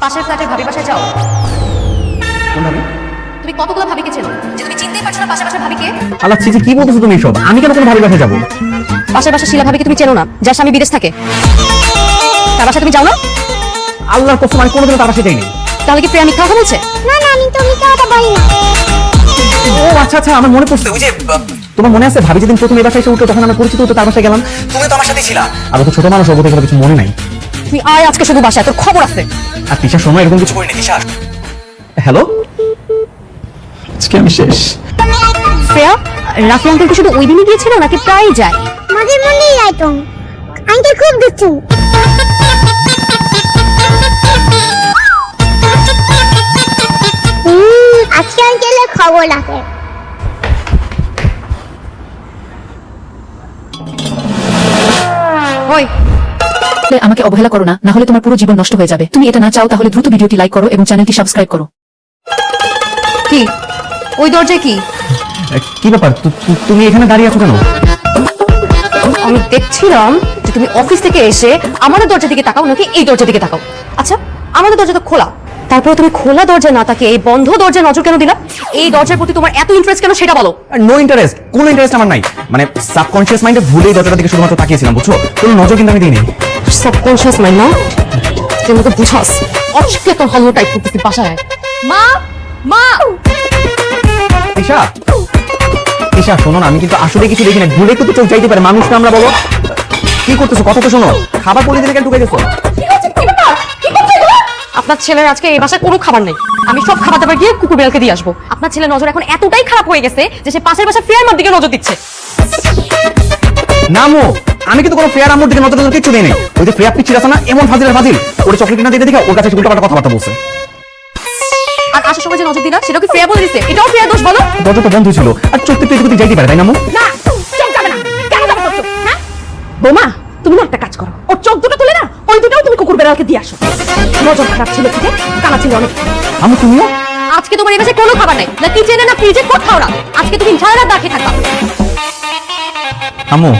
পাশের ফ্ল্যাটের ভাবি বাসায় যাও। কোন ভাবি? তুমি কতগুলো ভাবিকে চেনো যে তুমি চিনতেই পারছো না পাশের বাসার ভাবিকে? আল্লাহ চিঠি কি বলতেছো তুমি সব? আমি কেন কোনো ভাবির বাসায় যাবো? পাশের বাসার শিলা ভাবিকে তুমি চেনো না, যার স্বামী বিদেশ থাকে? তার বাসায় তুমি যাও না? আল্লাহর কসম আমি কোনোদিনও তার বাসায় যাইনি। তাহলে কি প্রিয়া মিথ্যা কথা বলছে? না না, আমি তো মিথ্যা কথা বলি না। ও আচ্ছা আচ্ছা, আমার মনে পড়ছে। ওই যে তোমার মনে আছে ভাবি যেদিন প্রথম এই বাসায় এসে উঠলো তখন আমরা পরিচিত হতে তার বাসায় গেলাম, তুমি তো আমার সাথে ছিলা। আর ও তো ছোট মানুষ, ওর থেকে কিছু মনে নাই। তুই আয় আজকে শুধু বাসায়, তোর খবর আছে। আর তিশার সময় এরকম কিছু করিনি। তিশা হ্যালো, আজকে আমি শেষ। প্রিয়া, রাফি আঙ্কেল কি শুধু ওই দিনই গিয়েছিল নাকি প্রায় যায়? মাঝে মধ্যেই যাইতো। আঙ্কেল খুব দুষ্টু। আজকে আঙ্কেলের খবর আছে। ওই আমাকে অবহেলা করো না, না হলে তোমার পুরো জীবন নষ্ট হয়ে যাবে। তুমি এটা না চাও তাহলে দ্রুত ভিডিওটি লাইক করো এবং চ্যানেলটি সাবস্ক্রাইব করো। কি ওই দরজায় কি? কি ব্যাপার, তুমি এখানে দাঁড়িয়ে আছো কেন? আমি দেখছিলাম যে তুমি অফিস থেকে এসে আমাদের দরজার দিকে তাকাও নাকি এই দরজার দিকে তাকাও। আচ্ছা, আমাদের দরজা তো খোলা, তারপরে তুমি খোলা দরজা না তাকিয়ে এই বন্ধ দরজায় নজর কেন দিলা? এই দরজার প্রতি তোমার এত ইন্টারেস্ট কেন সেটা বলো। নো ইন্টারেস্ট, কোনো ইন্টারেস্ট আমার নাই। মানে সাবকনশিয়াস মাইন্ডে ভুলেই দরজাটা দিকে শুধুমাত্র তাকিয়েছিলাম, বুঝছো? কোনো নজর কিন্তু আমি দিইনি। সাবকনশিয়াস মাইন্ড না, তুই আমাকে বুঝাস। অনেক তোর হলো টাইপ করতেছি বাসায়। মা মা তিশা, তিশা শোনো না, আমি কিন্তু আসলে কিছু দেখি না, ভুলে কিন্তু চোখ যাইতে পারে, মানুষ না আমরা। বলো কি করতেছো, কথা তো শোনো। খাবার পলি দিলে কেন ঢুকে গেছো? আপনার ছেলের আজকে এই বাসায় কোনো খাবার নেই। আমি সব খাবার দাবার গিয়ে কুকুর বিড়ালকে দিয়ে আসবো। আপনার ছেলের নজর এখন এতটাই খারাপ হয়ে গেছে যে সে পাশের বাসা ফেয়ার দিকে নজর দিচ্ছে। নামো, আমি কিন্তু কোনো ফেয়ার আম্মুর দিকে নজর নজর কিচ্ছু দেই নাই। ওই যে ফেয়ার পিচ্ছি আছে না, এমন ফাজিলের ফাজিল, ওরে চকলেট কিনা দিতে দেখে ওর কাছে উল্টাপাল্টা কথাবার্তা বলছে। আর আসার সময় যে নজর দিলা সেটা কি ফেয়ার বলে দিচ্ছে? এটাও ফেয়ার দোষ বলো? দরজা তো বন্ধ ছিল, আর চোখ তো একটু যাইতে পারে, তাই না আম্মু? না, চোখ যাবে না। কেন যাবে তোর চোখ? হ্যাঁ বৌমা, তুমি না একটা কাজ করো, ওর চোখ দুটো তুলে না ওই দুটোও তুমি কুকুর বেড়ালকে দিয়ে আসো। নজর খারাপ ছিল থেকে কানা ছিল অনেক। আম্মু তুমিও? আজকে তোমার এই বাসায় কোনো খাবার নাই, না কিচেনে না ফ্রিজে, কোথাও না। আজকে তুমি সারা রাত বাকি থাকবা। আম্মু